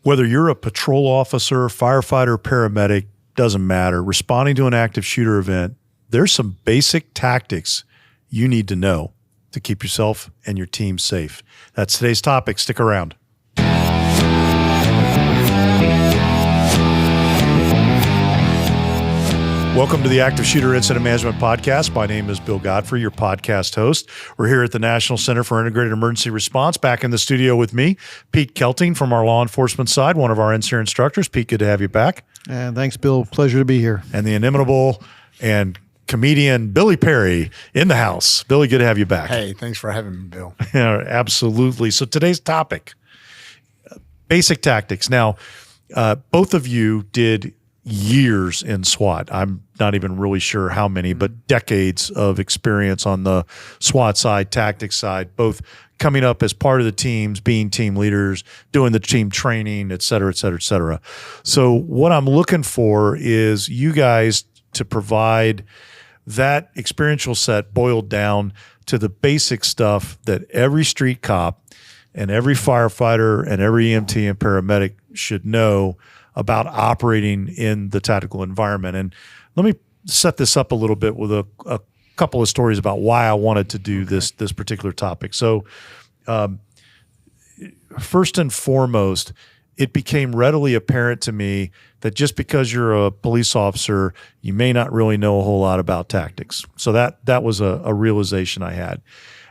Whether you're a patrol officer, firefighter, paramedic, doesn't matter. Responding to an active shooter event, there's some basic tactics you need to know to keep yourself and your team safe. That's today's topic. Stick around. Welcome to the Active Shooter Incident Management Podcast. My name is Bill Godfrey, your podcast host. We're here at the National Center for Integrated Emergency Response. Back in the studio with me, Pete Kelting from our law enforcement side, one of our NCIER instructors. Pete, good to have you back. Thanks, Bill. Pleasure to be here. And the inimitable and comedian Billy Perry in the house. Billy, good to have you back. Hey, thanks for having me, Bill. Yeah, absolutely. So today's topic, basic tactics. Now, both of you did years in SWAT. I'm not even really sure how many, but decades of experience on the SWAT side, tactics side, both coming up as part of the teams, being team leaders, doing the team training, et cetera, et cetera, et cetera. So what I'm looking for is you guys to provide that experiential set boiled down to the basic stuff that every street cop and every firefighter and every EMT and paramedic should know about operating in the tactical environment. And let me set this up a little bit with a couple of stories about why I wanted to do this particular topic. So first and foremost, it became readily apparent to me that just because you're a police officer, you may not really know a whole lot about tactics. So that was a realization I had.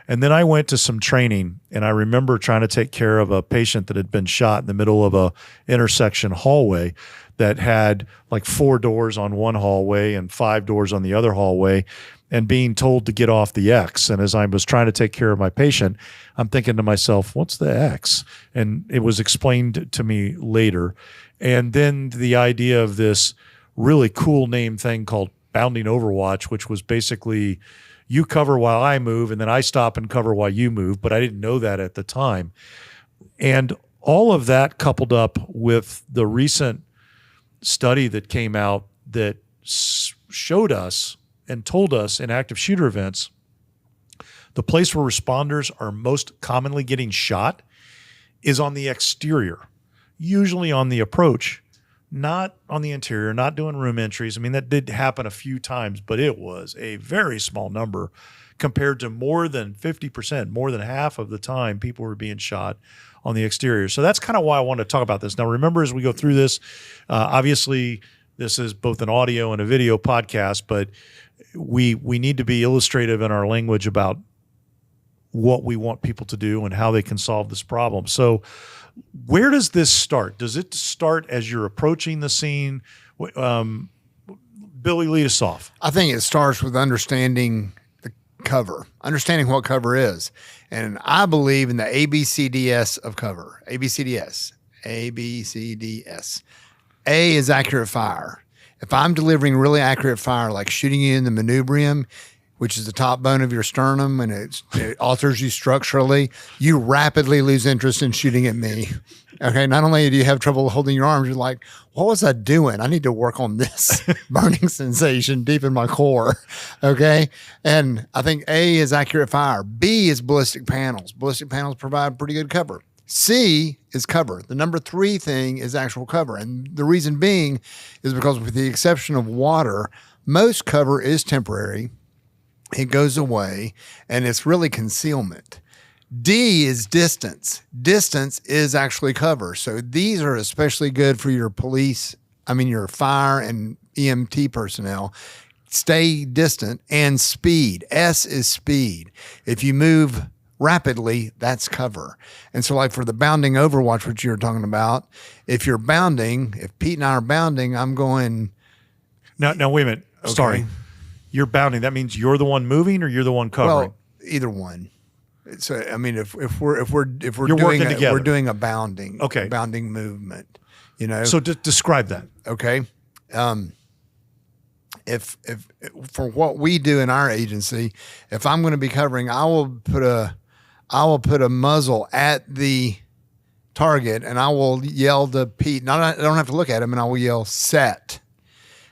And then I went to some training, and I remember trying to take care of a patient that had been shot in the middle of a intersection hallway that had like 4 doors on one hallway and 5 doors on the other hallway, and being told to get off the X. And as I was trying to take care of my patient, I'm thinking to myself, what's the X? And it was explained to me later. And then the idea of this really cool name thing called bounding overwatch, which was basically you cover while I move, and then I stop and cover while you move, but I didn't know that at the time. And all of that coupled up with the recent study that came out that showed us and told us in active shooter events, the place where responders are most commonly getting shot is on the exterior, usually on the approach, not on the interior, not doing room entries. I mean, that did happen a few times, but it was a very small number compared to more than 50%, more than half of the time people were being shot on the exterior. So that's kind of why I wanted to talk about this. Now, remember, as we go through this, obviously this is both an audio and a video podcast, but we need to be illustrative in our language about what we want people to do and how they can solve this problem. So where does this start? Does it start as you're approaching the scene? Billy, lead us off. I think it starts with understanding the cover, understanding what cover is. And I believe in the ABCDS of cover. ABCDS. ABCDS. A is accurate fire. If I'm delivering really accurate fire, like shooting you in the manubrium, which is the top bone of your sternum, and it alters you structurally, you rapidly lose interest in shooting at me. Okay, not only do you have trouble holding your arms, you're like, what was I doing? I need to work on this burning sensation deep in my core. Okay, and I think A is accurate fire. B is ballistic panels. Ballistic panels provide pretty good cover. C is cover. The number 3 thing is actual cover. And the reason being is because with the exception of water, most cover is temporary. It goes away, and it's really concealment. D is distance. Distance is actually cover. So these are especially good for your your fire and EMT personnel. Stay distant. And speed. S is speed. If you move rapidly, that's cover. And so like for the bounding overwatch, which you were talking about, if you're bounding, if Pete and I are bounding, I'm going. Now wait a minute. Okay. Sorry. You're bounding. That means you're the one moving, or you're the one covering. Well, either one. So I mean, if we're we're doing a bounding, okay, bounding movement, you know. So describe that. Okay. If for what we do in our agency, if I'm going to be covering, I will put a muzzle at the target, and I will yell to Pete. I don't have to look at him, and I will yell set.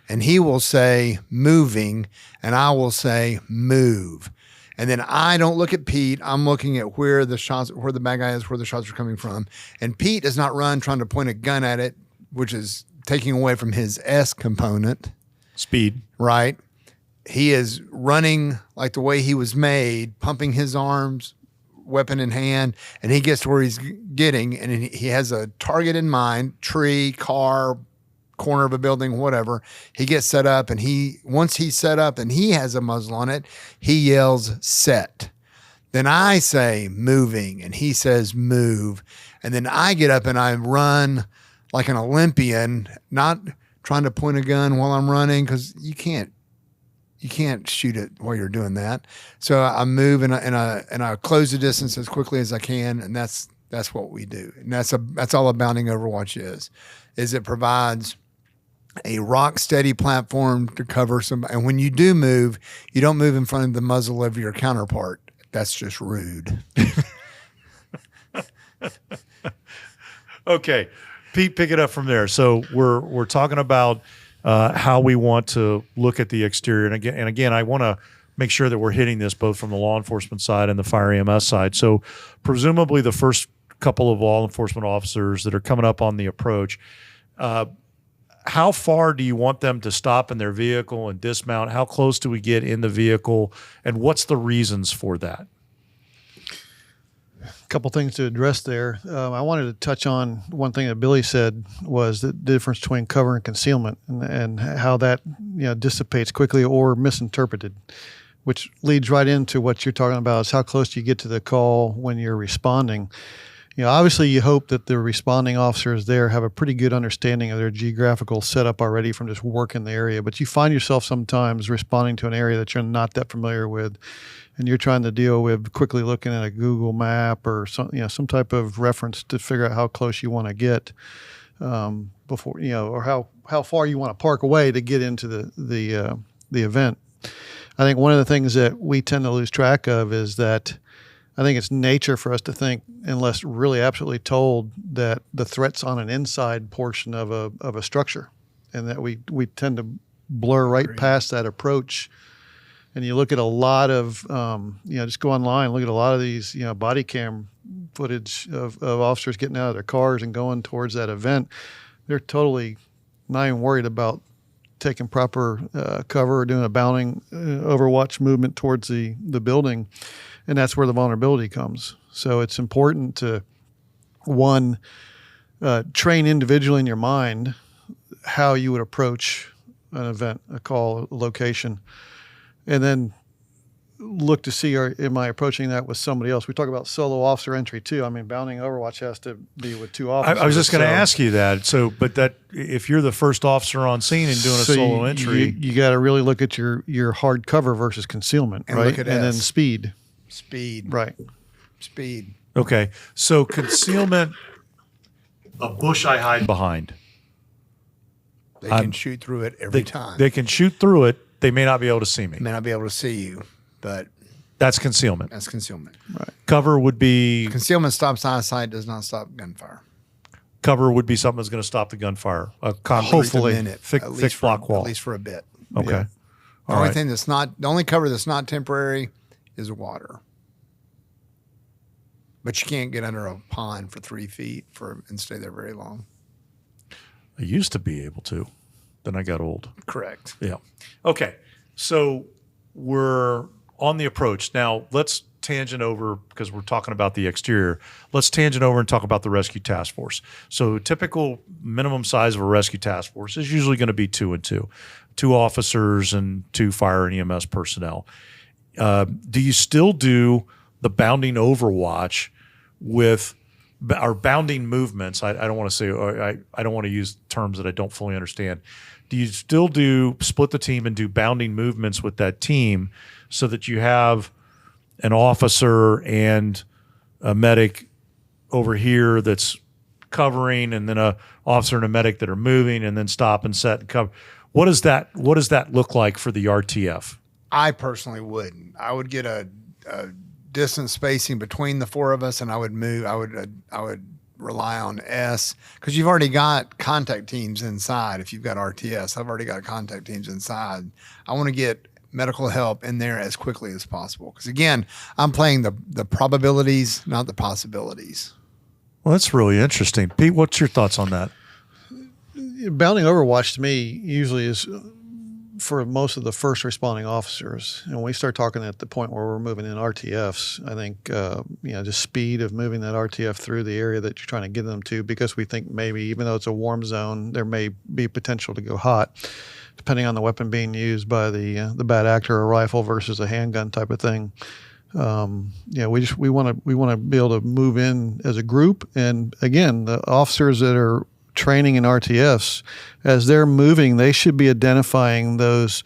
And he will say moving, and I will say move. And then I don't look at Pete. I'm looking at where the bad guy is, where the shots are coming from. And Pete does not run trying to point a gun at it, which is taking away from his S component. Speed. Right. He is running like the way he was made, pumping his arms, weapon in hand, and he gets to where he's getting, and he has a target in mind, tree, car, corner of a building, whatever. He gets set up, and once he's set up and he has a muzzle on it, he yells, set. Then I say moving, and he says move. And then I get up and I run like an Olympian, not trying to point a gun while I'm running, because you can't shoot it while you're doing that. So I move and I close the distance as quickly as I can, and that's what we do. And that's all a bounding overwatch is it provides a rock steady platform to cover some. And when you do move, you don't move in front of the muzzle of your counterpart. That's just rude. Okay, Pete, pick it up from there. So we're talking about how we want to look at the exterior. And again, I want to make sure that we're hitting this both from the law enforcement side and the fire EMS side. So presumably the first couple of law enforcement officers that are coming up on the approach, how far do you want them to stop in their vehicle and dismount? How close do we get in the vehicle? And what's the reasons for that? Couple things to address there. I wanted to touch on one thing that Billy said was the difference between cover and concealment, and how that dissipates quickly or misinterpreted, which leads right into what you're talking about is how close you get to the call when you're responding. Obviously you hope that the responding officers there have a pretty good understanding of their geographical setup already from just working the area, but you find yourself sometimes responding to an area that you're not that familiar with, and you're trying to deal with quickly looking at a Google map or some type of reference to figure out how close you want to get before, or how far you want to park away to get into the event. I think one of the things that we tend to lose track of is that I think it's nature for us to think, unless really absolutely told, that the threat's on an inside portion of a structure, and that we tend to blur right past that approach. And you look at a lot of, just go online, look at a lot of these, body cam footage of officers getting out of their cars and going towards that event. They're totally not even worried about taking proper cover or doing a bounding overwatch movement towards the building. And that's where the vulnerability comes. So it's important to, one, train individually in your mind how you would approach an event, a call, a location, and then look to see, am I approaching that with somebody else? We talk about solo officer entry too. I mean, bounding overwatch has to be with two officers. I was just going to ask you that. So, but that if you're the first officer on scene and doing a solo entry, you got to really look at your hard cover versus concealment, and right? Look at and S. then speed. Right. Speed. Okay. So concealment, a bush I hide behind. They can shoot through it every time. They can shoot through it. They may not be able to see me. May not be able to see you, but that's concealment. That's concealment. Right. Cover would be concealment stops eyesight, does not stop gunfire. Cover would be something that's going to stop the gunfire. A concrete, Hopefully, thick block wall. At least for a bit. Okay. Yeah. The only cover that's not temporary is water. But you can't get under a pond for 3 feet and stay there very long. I used to be able to. Then I got old. Correct. Yeah. Okay. So we're on the approach. Now let's tangent over, because we're talking about the exterior. Let's tangent over and talk about the rescue task force. So typical minimum size of a rescue task force is usually going to be 2 and 2. 2 officers and 2 fire and EMS personnel. Do you still do the bounding overwatch with our bounding movements? I don't want to say, I don't want to use terms that I don't fully understand. Do you still split the team and do bounding movements with that team so that you have an officer and a medic over here that's covering, and then a officer and a medic that are moving, and then stop and set and cover? What does that look like for the RTF? I personally wouldn't. I would get a distance spacing between the 4 of us, and I would move. I would rely on S, because you've already got contact teams inside. If you've got RTS, I've already got contact teams inside. I want to get medical help in there as quickly as possible. Because again, I'm playing the probabilities, not the possibilities. Well, that's really interesting. Pete, what's your thoughts on that? Bounding overwatch to me usually is for most of the first responding officers. And when we start talking at the point where we're moving in RTFs, I think, just speed of moving that RTF through the area that you're trying to get them to, because we think maybe even though it's a warm zone, there may be potential to go hot, depending on the weapon being used by the bad actor, a rifle versus a handgun type of thing. We want to be able to move in as a group. And again, the officers that are training in RTFs, as they're moving, they should be identifying those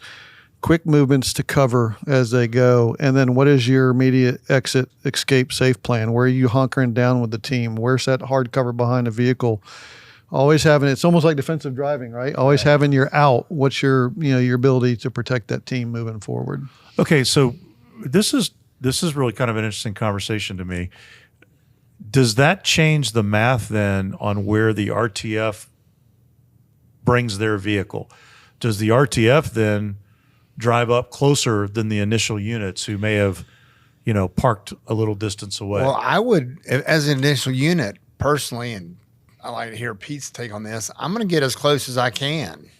quick movements to cover as they go. And then what is your immediate exit, escape, safe plan? Where are you hunkering down with the team? Where's that hard cover behind a vehicle? Always having, it's almost like defensive driving, right? Always having your out. What's your ability to protect that team moving forward? Okay, so this is really kind of an interesting conversation to me. Does that change the math then on where the RTF brings their vehicle? Does the RTF then drive up closer than the initial units who may have, parked a little distance away? Well, I would, as an initial unit, personally, and I like to hear Pete's take on this, I'm going to get as close as I can.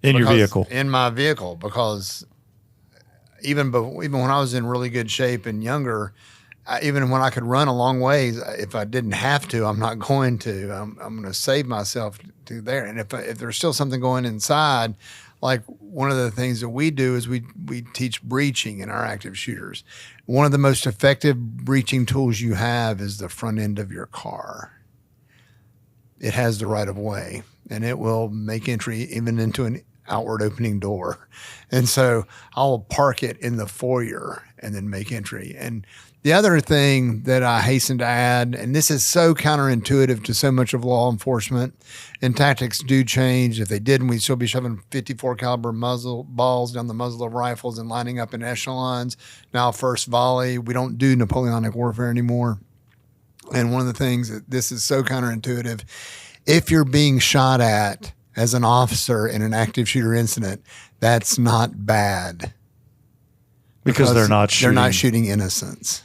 In your vehicle? In my vehicle, because even when I was in really good shape and younger, even when I could run a long ways, if I didn't have to, I'm not going to. I'm going to save myself to there. And if there's still something going inside, like one of the things that we do is we teach breaching in our active shooters. One of the most effective breaching tools you have is the front end of your car. It has the right of way, and it will make entry even into an outward opening door. And so I'll park it in the foyer and then make entry. And the other thing that I hasten to add, and this is so counterintuitive to so much of law enforcement, and tactics do change. If they didn't, we'd still be shoving 54 caliber muzzle balls down the muzzle of rifles and lining up in echelons. Now, first volley, we don't do Napoleonic warfare anymore. And one of the things that this is so counterintuitive, if you're being shot at as an officer in an active shooter incident, that's not bad. Because they're not shooting. They're not shooting innocents.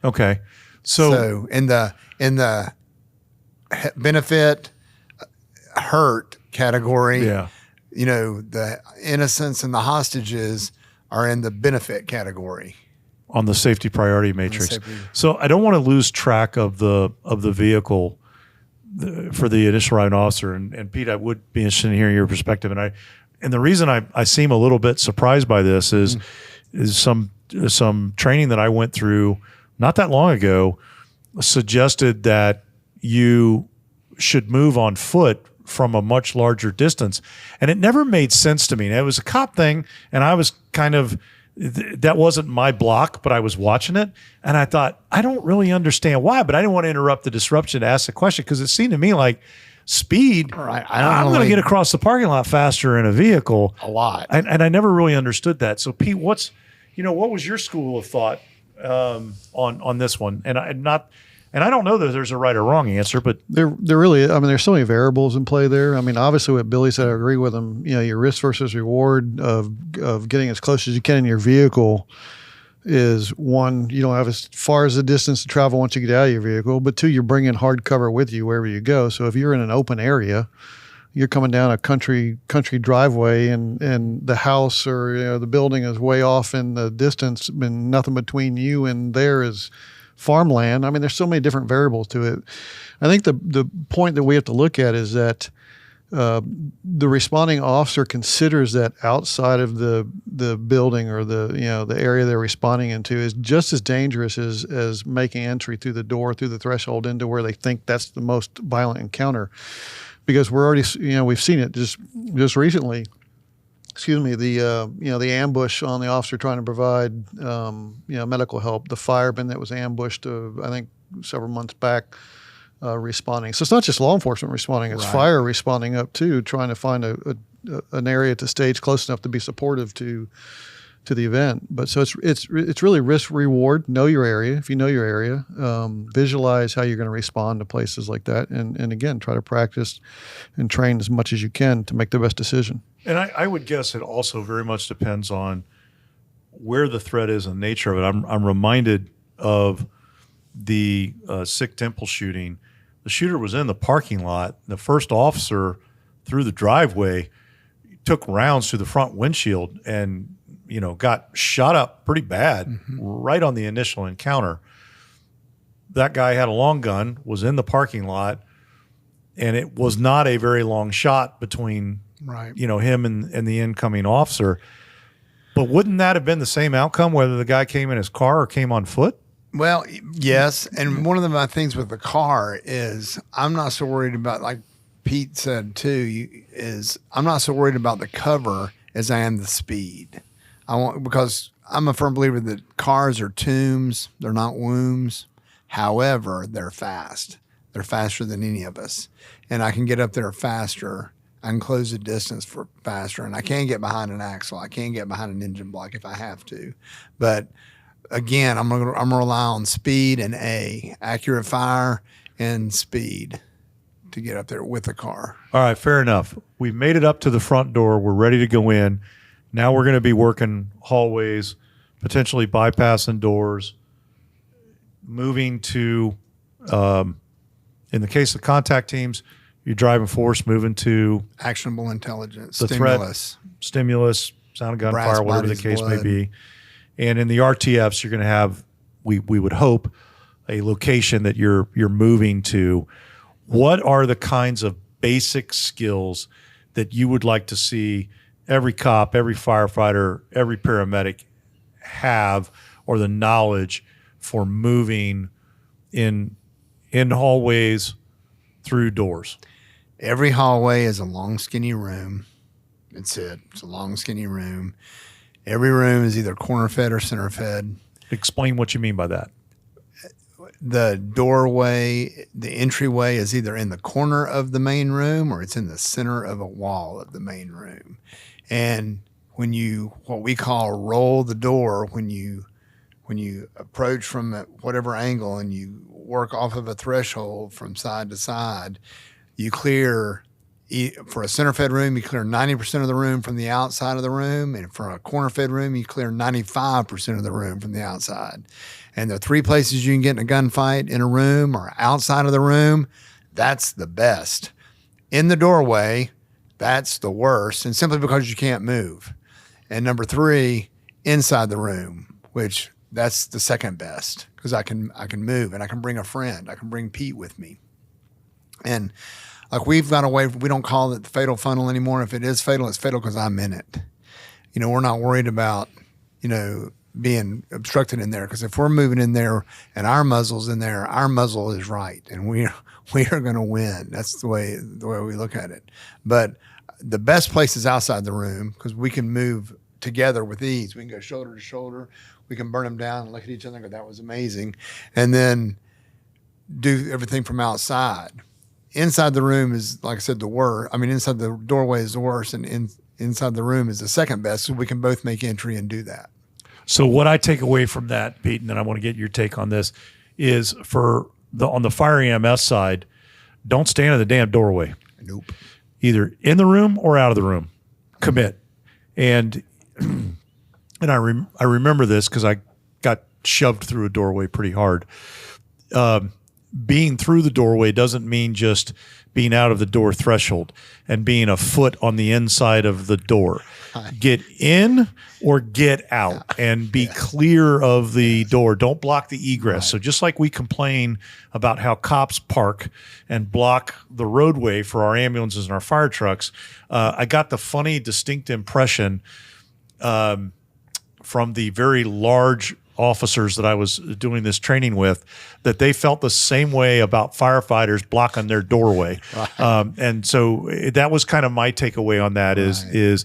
Okay. So in the benefit hurt category, the innocents and the hostages are in the benefit category. On the safety priority matrix. So I don't want to lose track of the vehicle for the initial arriving officer. And Pete, I would be interested in hearing your perspective. And the reason I seem a little bit surprised by this is some training that I went through not that long ago suggested that you should move on foot from a much larger distance. And it never made sense to me. And it was a cop thing, and I was kind of, that wasn't my block, but I was watching it. And I thought, I don't really understand why, but I didn't want to interrupt the disruption to ask the question, because it seemed to me like speed, right. I'm going to get across the parking lot faster in a vehicle. A lot. And I never really understood that. So Pete, what was your school of thought on this one? And I don't know that there's a right or wrong answer, but there really, there's so many variables in play there. Obviously what Billy said, I agree with him. Your risk versus reward of getting as close as you can in your vehicle is, one, you don't have as far as the distance to travel once you get out of your vehicle, but two, you're bringing hard cover with you wherever you go. So if you're in an open area, you're coming down a country driveway, and the house or the building is way off in the distance, and nothing between you and there is farmland. There's so many different variables to it. I think the point that we have to look at is that the responding officer considers that outside of the building or the area they're responding into is just as dangerous as making entry through the door, through the threshold into where they think that's the most violent encounter. Because we're already, we've seen it just recently. The ambush on the officer trying to provide, medical help. The fireman that was ambushed, I think several months back, responding. So it's not just law enforcement responding; it's fire responding up too, trying to find an area to stage close enough to be supportive to the event. But so it's really risk reward. Know your area. If you know your area, visualize how you're going to respond to places like that, and again, try to practice and train as much as you can to make the best decision. And I would guess it also very much depends on where the threat is and the nature of it, I'm reminded of the Sikh temple shooting. The shooter was in the parking lot. The first officer through the driveway took rounds through the front windshield and, got shot up pretty bad right on the initial encounter. That guy had a long gun, was in the parking lot, and it was not a very long shot between, him and the incoming officer. But wouldn't that have been the same outcome whether the guy came in his car or came on foot? Well, yes. And one of my things with the car is I'm not so worried about, like Pete said too, I'm not so worried about the cover as I am the speed. Because I'm a firm believer that cars are tombs, they're not wombs. However, they're fast. They're faster than any of us. And I can get up there faster. I can close the distance for faster. And I can get behind an axle. I can get behind an engine block if I have to. But again, I'm gonna rely on speed and accurate fire and speed to get up there with the car. All right, fair enough. We've made it up to the front door. We're ready to go in. Now we're going to be working hallways, potentially bypassing doors, moving to, in the case of contact teams, you're driving force, moving to actionable intelligence, the stimulus, sound of gunfire, whatever the case may be. And in the RTFs, you're going to have, we would hope, a location that you're moving to. What are the kinds of basic skills that you would like to see every cop, every firefighter, every paramedic have, or the knowledge for moving in hallways through doors? Every hallway is a long, skinny room. That's it. It's a long, skinny room. Every room is either corner fed or center fed. Explain what you mean by that. The doorway, the entryway is either in the corner of the main room or it's in the center of a wall of the main room. And when you, what we call roll the door, when you approach from whatever angle and you work off of a threshold from side to side, you clear, for a center fed room, you clear 90% of the room from the outside of the room. And for a corner fed room, you clear 95% of the room from the outside. And the three places you can get in a gunfight in a room or outside of the room, that's the best. In the doorway, that's the worst. And simply because you can't move. And number three, inside the room, which that's the second best because I can move and I can bring a friend. I can bring Pete with me. And like we've got away, we don't call it the fatal funnel anymore. If it is fatal, it's fatal because I'm in it. We're not worried about, being obstructed in there because if we're moving in there and our muzzle's in there, our muzzle is right and we are going to win. That's the way we look at it. But the best place is outside the room because we can move together with ease. We can go shoulder to shoulder. We can burn them down and look at each other and go, that was amazing. And then do everything from outside. Inside the room is, like I said, the worst. I mean, inside the doorway is the worst and inside the room is the second best. So we can both make entry and do that. So what I take away from that, Pete, and then I want to get your take on this, is on the fire EMS side, don't stand in the damn doorway. Nope. Either in the room or out of the room. Commit. And I remember this because I got shoved through a doorway pretty hard. Being through the doorway doesn't mean just being out of the door threshold and being a foot on the inside of the door. Get in or get out and be clear of the door. Don't block the egress. Right. So just like we complain about how cops park and block the roadway for our ambulances and our fire trucks, I got the funny, distinct impression from the very large officers that I was doing this training with, that they felt the same way about firefighters blocking their doorway. Right. And so that was kind of my takeaway on that is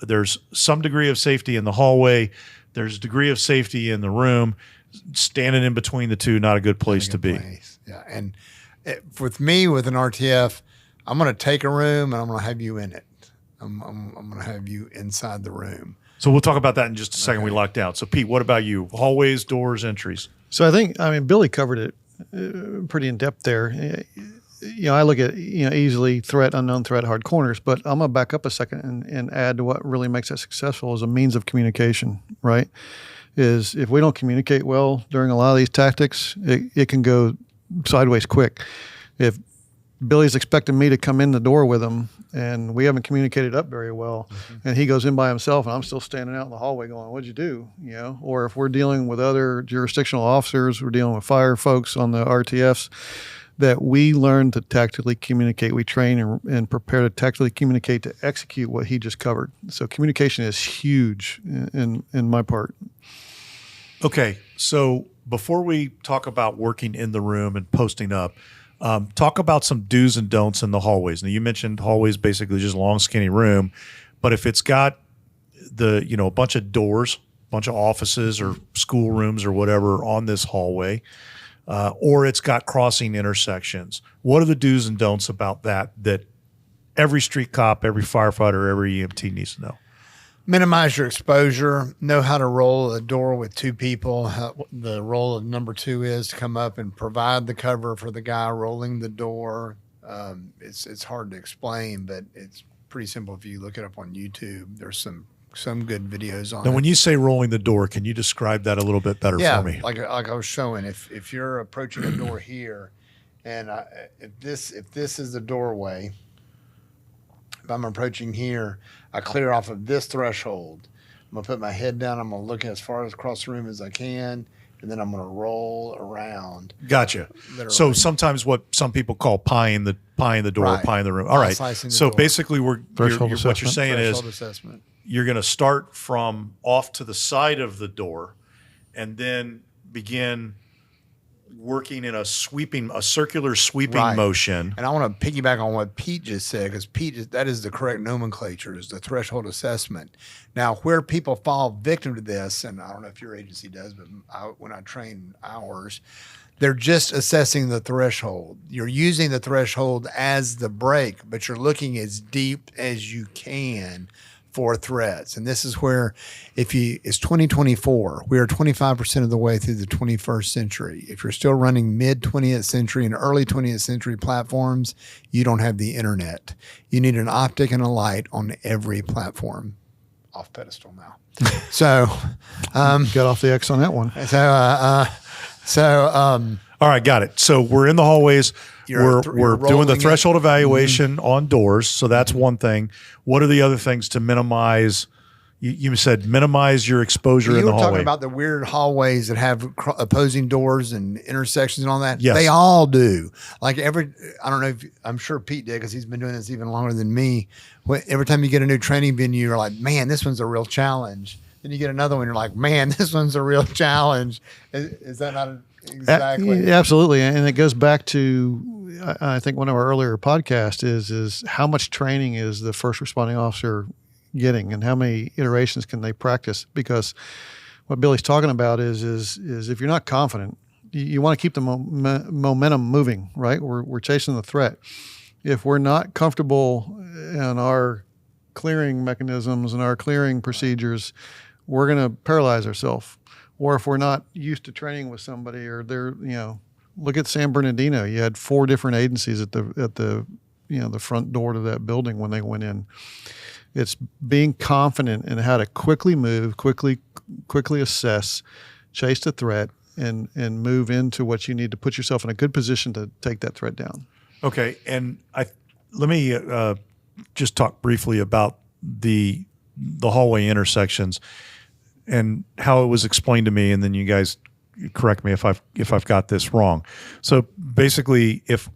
there's some degree of safety in the hallway. There's a degree of safety in the room. Standing in between the two, not a good place to be. Yeah. And with me, with an RTF, I'm going to take a room and I'm going to have you in it. I'm going to have you inside the room. So we'll talk about that in just a second. Okay. We locked out. So Pete, what about you? Hallways, doors, entries. So I think, Billy covered it pretty in depth there. I look at, easily threat, unknown threat, hard corners, but I'm going to back up a second and add to what really makes that successful is a means of communication, right? Is if we don't communicate well during a lot of these tactics, it can go sideways quick. If Billy's expecting me to come in the door with him and we haven't communicated up very well, and he goes in by himself and I'm still standing out in the hallway going, what'd you do? Or if we're dealing with other jurisdictional officers, we're dealing with fire folks on the RTFs, that we learn to tactically communicate. We train and prepare to tactically communicate to execute what he just covered. So communication is huge in my part. Okay, so before we talk about working in the room and posting up, talk about some do's and don'ts in the hallways. Now, you mentioned hallways basically just a long, skinny room, but if it's got a bunch of doors, a bunch of offices or school rooms or whatever on this hallway, or it's got crossing intersections, what are the do's and don'ts about that every street cop, every firefighter, every EMT needs to know? Minimize your exposure. Know how to roll a door with two people. How the role of number two is to come up and provide the cover for the guy rolling the door. It's hard to explain, but it's pretty simple. If you look it up on YouTube, there's some good videos on it. Now, when you say rolling the door, can you describe that a little bit better for me? like I was showing, if you're approaching a door here, and if this is the doorway, if I'm approaching here, I clear off of this threshold. I'm going to put my head down. I'm going to look as far across the room as I can, and then I'm going to roll around. Gotcha. Literally. So sometimes what some people call pieing the door, Right. pieing the room. All right. So door. basically, what you're assessment. saying is Threshold assessment. you're going to start from off to the side of the door, and then begin working in a circular sweeping Right. motion. And I want to piggyback on what Pete just said, because that is the correct nomenclature, is the threshold assessment. Now, where people fall victim to this, and I don't know if your agency does, but when I train ours, they're just assessing the threshold. You're using the threshold as the break, but you're looking as deep as you can for threats. And this is where, it's 2024, we are 25% of the way through the 21st century. If you're still running mid 20th century and early 20th century platforms, you don't have the internet. You need an optic and a light on every platform. Off pedestal now. So, Got off the X on that one. All right, got it. So we're in the hallways. You're We're doing the rolling threshold evaluation on doors. So that's one thing. What are the other things to minimize? You said minimize your exposure in You the were hallway. talking about the weird hallways that have opposing doors and intersections and all that. Yes. They all do. Like I don't know I'm sure Pete did, because he's been doing this even longer than me. Every time you get a new training venue, you're like, man, this one's a real challenge. Then you get another one, you're like, man, this one's a real challenge. Is that not exactly? Absolutely. And it goes back to, I think one of our earlier podcasts is how much training is the first responding officer getting, and how many iterations can they practice? Because what Billy's talking about is if you're not confident, you want to keep the momentum moving, right? We're chasing the threat. If we're not comfortable in our clearing mechanisms and our clearing procedures, we're going to paralyze ourselves. Or if we're not used to training with somebody, or look at San Bernardino. You had 4 different agencies at the the front door to that building when they went in. It's being confident in how to quickly move, quickly assess, chase the threat, and move into what you need to put yourself in a good position to take that threat down. Okay, and let me just talk briefly about the hallway intersections and how it was explained to me, and then you guys correct me if I've got this wrong. So basically, if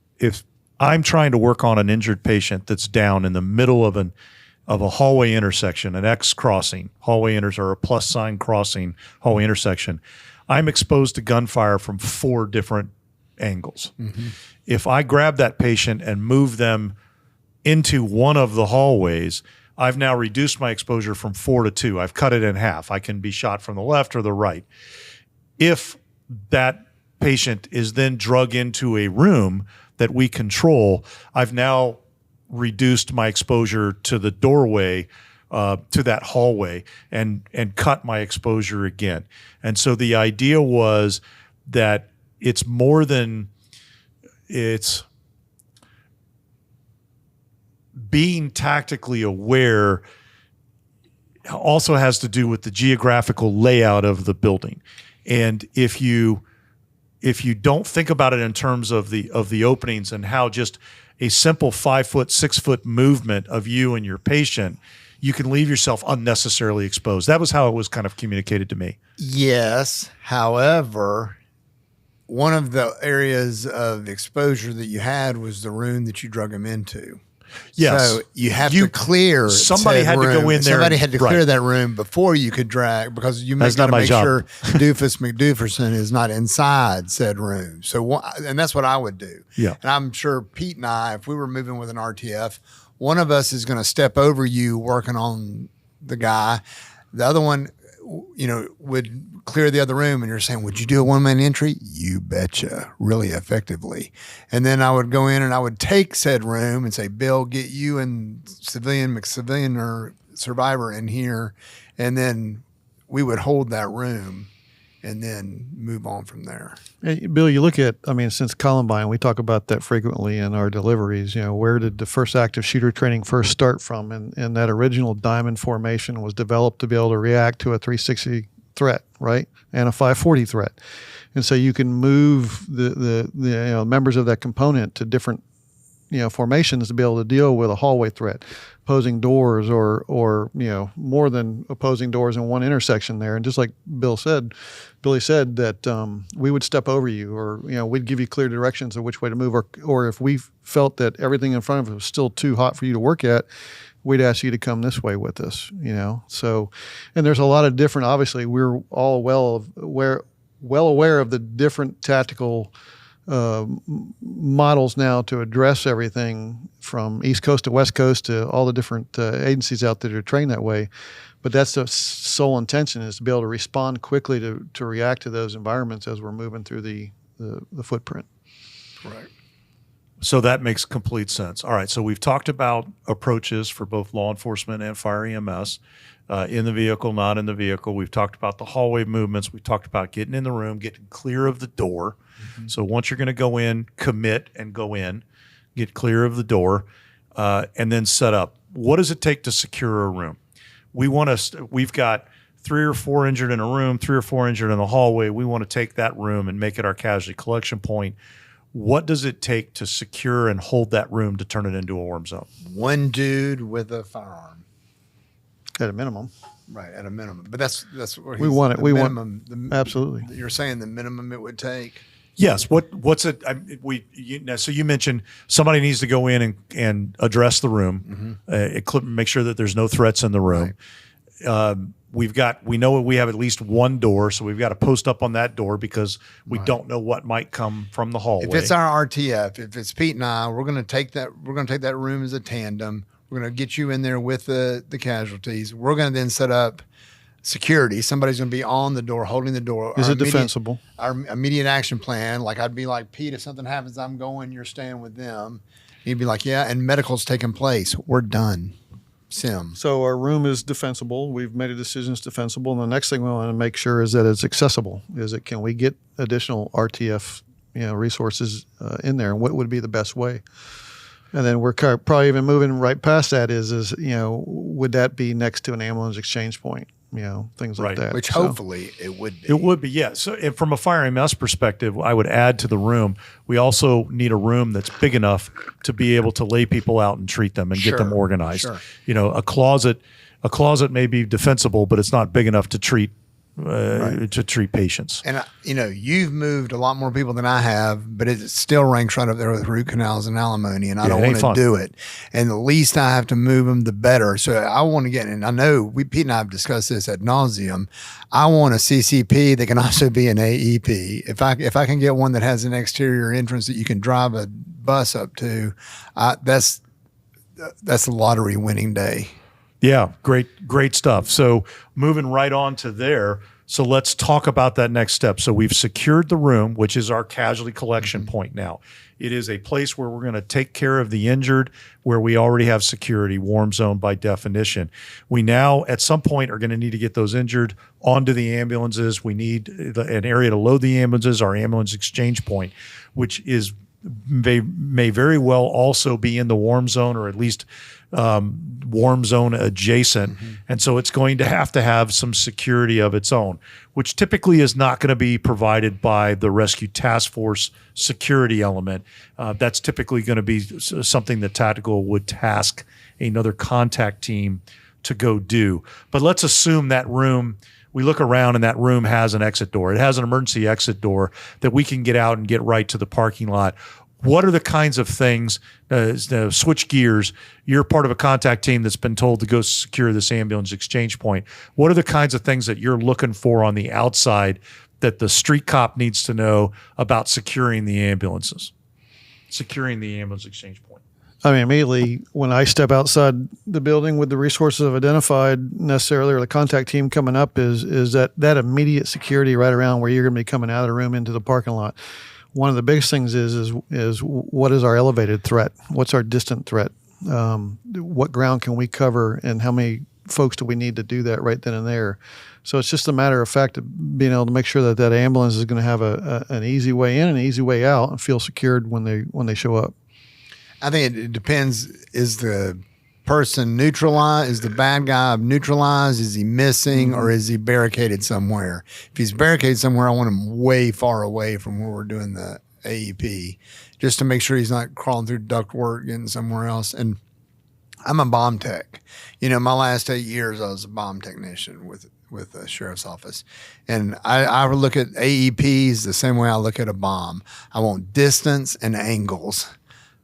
I'm trying to work on an injured patient that's down in the middle of a hallway intersection, an X crossing, or a plus sign crossing hallway intersection, I'm exposed to gunfire from 4 different angles. Mm-hmm. If I grab that patient and move them into one of the hallways, I've now reduced my exposure from 4 to 2. I've cut it in half. I can be shot from the left or the right. If that patient is then drug into a room that we control, I've now reduced my exposure to the doorway, to that hallway, and cut my exposure again. And so the idea was that it's more than it's being tactically aware also has to do with the geographical layout of the building. And if you don't think about it in terms of the openings and how just a simple 5 foot, 6 foot movement of you and your patient, you can leave yourself unnecessarily exposed. That was how it was kind of communicated to me. Yes. However, one of the areas of exposure that you had was the room that you drug him into. Yes. So you have to clear. Somebody had to go in there. Somebody had to Right. clear that room before you could drag, because you got to make sure Doofus McDooferson is not inside said room. So, and that's what I would do. Yeah. And I'm sure Pete and I, if we were moving with an RTF, one of us is going to step over you working on the guy. The other one, would clear the other room, and you're saying, would you do a one-man entry? You betcha, really effectively. And then I would go in and I would take said room and say, Bill, get you and civilian or survivor in here. And then we would hold that room and then move on from there. Hey, Bill, you look at, since Columbine, we talk about that frequently in our deliveries. Where did the first active shooter training first start from? And that original diamond formation was developed to be able to react to a 360 threat, right? And a 540 threat. And so you can move the members of that component to different formations to be able to deal with a hallway threat, opposing doors, or more than opposing doors in one intersection there. And just like Billy said that we would step over you, or we'd give you clear directions of which way to move, or if we felt that everything in front of us was still too hot for you to work at, we'd ask you to come this way with us. So, and there's a lot of different. Obviously, we're all well aware of the different tactical models now to address everything from East Coast to West Coast to all the different agencies out there that are trained that way. But that's the sole intention, is to be able to respond quickly to react to those environments as we're moving through the footprint. Right. So that makes complete sense. All right. So we've talked about approaches for both law enforcement and fire EMS, in the vehicle, not in the vehicle. We've talked about the hallway movements. We talked about getting in the room, getting clear of the door. Mm-hmm. So once you're going to go in, commit and go in, get clear of the door, and then set up. What does it take to secure a room? We've got 3 or 4 injured in a room, 3 or 4 injured in the hallway. We want to take that room and make it our casualty collection point. What does it take to secure and hold that room to turn it into a warm zone? One dude with a firearm. At a minimum. Right, at a minimum. But that's where we want it. We minimum, want absolutely. You're saying the minimum it would take? Yes. What's it? So you mentioned somebody needs to go in and address the room, make sure that there's no threats in the room. Right. We know we have at least one door, so we've got to post up on that door because we don't know what might come from the hallway. If it's our RTF, if it's Pete and I, we're going to take that room as a tandem. We're going to get you in there with the casualties. We're going to then set up security. Somebody's going to be on the door, holding the door. Is it defensible? Our immediate action plan, like I'd be like, Pete, if something happens, I'm going, you're staying with them. He'd be like, yeah, and medical's taking place. We're done. Sim. So our room is defensible. We've made a decision it's defensible. And the next thing we want to make sure is that it's accessible. Can we get additional RTF resources in there? And what would be the best way? And then we're probably even moving right past that is would that be next to an ambulance exchange point? Things like that. Which hopefully it would be. It would be, yeah. So from a fire EMS perspective, I would add to the room, we also need a room that's big enough to be able to lay people out and treat them and get them organized. Sure. A closet may be defensible, but it's not big enough to treat patients. And you've moved a lot more people than I have, but it still ranks right up there with root canals and alimony, and I don't want to do it. And the least I have to move them, the better. So I want to get, and I know Pete and I have discussed this ad nauseum. I want a CCP that can also be an AEP. If I can get one that has an exterior entrance that you can drive a bus up to, that's a lottery winning day. Yeah, great stuff. So moving right on to there. So let's talk about that next step. So we've secured the room, which is our casualty collection point now. It is a place where we're going to take care of the injured, where we already have security, warm zone by definition. We now, at some point, are going to need to get those injured onto the ambulances. We need an area to load the ambulances, our ambulance exchange point, which is may very well also be in the warm zone, or at least warm zone adjacent. And so it's going to have some security of its own, which typically is not going to be provided by the rescue task force security element. That's typically going to be something that tactical would task another contact team to go do. But let's assume that room, we look around and that room has an exit door. It has an emergency exit door that we can get out and get right to the parking lot. What are the kinds of things, switch gears, you're part of a contact team that's been told to go secure this ambulance exchange point. What are the kinds of things that you're looking for on the outside that the street cop needs to know about securing the ambulances, securing the ambulance exchange point? I mean, immediately when I step outside the building with the resources I've identified necessarily, or the contact team coming up, is that immediate security right around where you're going to be coming out of the room into the parking lot. One of the biggest things is what is our elevated threat? What's our distant threat? What ground can we cover, and how many folks do we need to do that right then and there? So it's just a matter of fact of being able to make sure that ambulance is going to have an easy way in and an easy way out, and feel secured when they show up. I think it depends. Is the person neutralized? Is the bad guy neutralized? Is he missing, or is he barricaded somewhere? If he's barricaded somewhere, I want him way far away from where we're doing the AEP, just to make sure he's not crawling through ductwork, getting somewhere else. And I'm a bomb tech. My last 8 years, I was a bomb technician with the sheriff's office. And I look at AEPs the same way I look at a bomb. I want distance and angles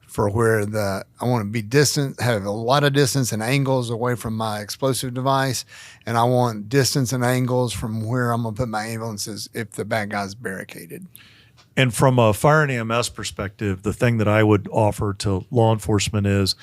for where I want to be distant, have a lot of distance and angles away from my explosive device. And I want distance and angles from where I'm going to put my ambulances if the bad guy's barricaded. And from a fire and EMS perspective, the thing that I would offer to law enforcement is,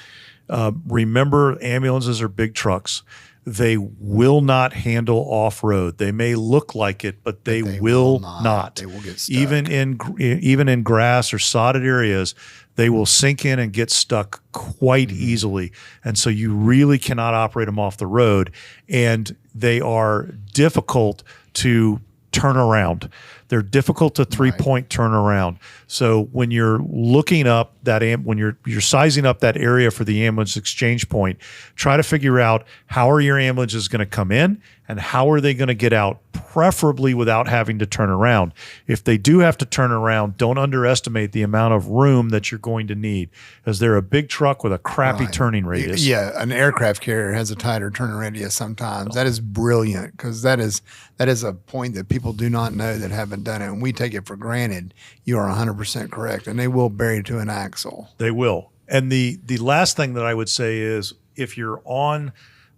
remember, ambulances are big trucks. They will not handle off-road. They may look like it, but they will not. They will get stuck. Even in grass or sodded areas, they will sink in and get stuck quite easily. And so you really cannot operate them off the road. And they are difficult to turn around. They're difficult to three-point turnaround. So when you're looking up when you're sizing up that area for the ambulance exchange point, try to figure out how are your ambulances going to come in and how are they going to get out, preferably without having to turn around. If they do have to turn around, don't underestimate the amount of room that you're going to need, because they're a big truck with a crappy turning radius. Yeah, an aircraft carrier has a tighter turning radius sometimes. That is brilliant, because that is a point that people do not know that haven't done it, and we take it for granted. You are 100% correct, and they will bury to an axle. They will. And the last thing that I would say is, if you're on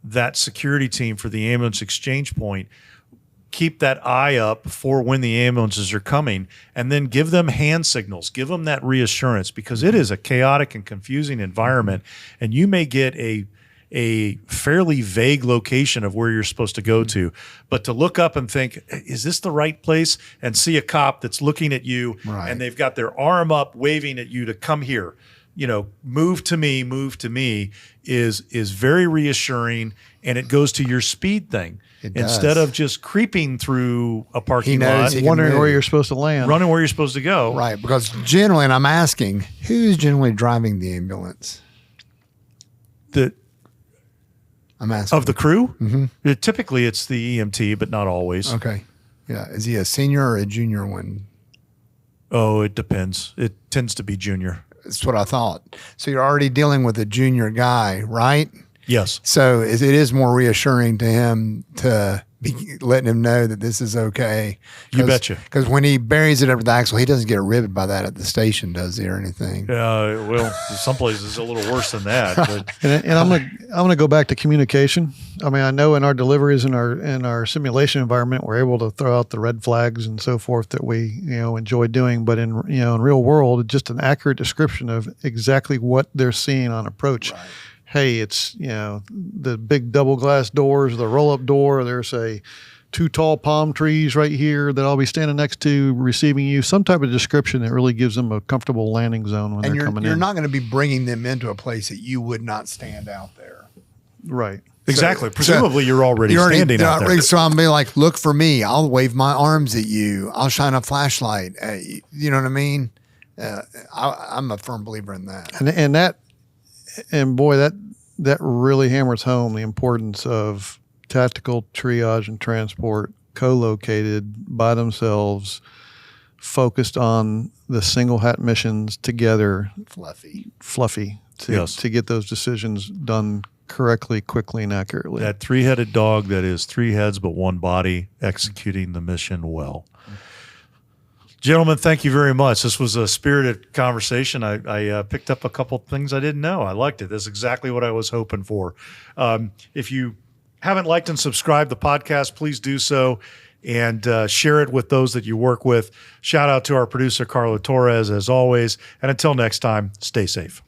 that security team for the ambulance exchange point, keep that eye up for when the ambulances are coming, and then give them hand signals, give them that reassurance, because it is a chaotic and confusing environment, and you may get a fairly vague location of where you're supposed to go to, but to look up and think, is this the right place? And see a cop that's looking at you, and they've got their arm up waving at you to come here. Move to me is very reassuring, and it goes to your speed thing. Instead of just creeping through a parking lot, wondering where you're supposed to land, running where you're supposed to go. Right, because generally, and I'm asking, who's generally driving the ambulance? I'm asking. Of the crew? Mm-hmm. Typically, it's the EMT, but not always. Okay. Yeah. Is he a senior or a junior one? Oh, it depends. It tends to be junior. That's what I thought. So you're already dealing with a junior guy, right? Yes. So it is more reassuring to him to be letting him know that this is okay. You betcha. Because when he buries it under the axle, he doesn't get ribbed by that at the station, does he, or anything? Well, some places it's a little worse than that. But. and I'm gonna go back to communication. I mean, I know in our deliveries in our simulation environment, we're able to throw out the red flags and so forth that we enjoy doing. But in real world, just an accurate description of exactly what they're seeing on approach. Right. Hey, it's the big double glass doors, the roll up door. There's two tall palm trees right here that I'll be standing next to receiving you. Some type of description that really gives them a comfortable landing zone when they're coming in. You're not going to be bringing them into a place that you would not stand out there. Right. Exactly. Presumably, you're already standing out there. So I'm be like, look for me. I'll wave my arms at you. I'll shine a flashlight at you. You know what I mean? I'm a firm believer in that. And boy, that really hammers home the importance of tactical triage and transport co-located by themselves, focused on the single hat missions together, fluffy to get those decisions done correctly, quickly, and accurately. That three-headed dog that is three heads but one body, executing the mission well. Gentlemen, thank you very much. This was a spirited conversation. I picked up a couple things I didn't know. I liked it. That's exactly what I was hoping for. If you haven't liked and subscribed the podcast, please do so and share it with those that you work with. Shout out to our producer, Carla Torres, as always. And until next time, stay safe.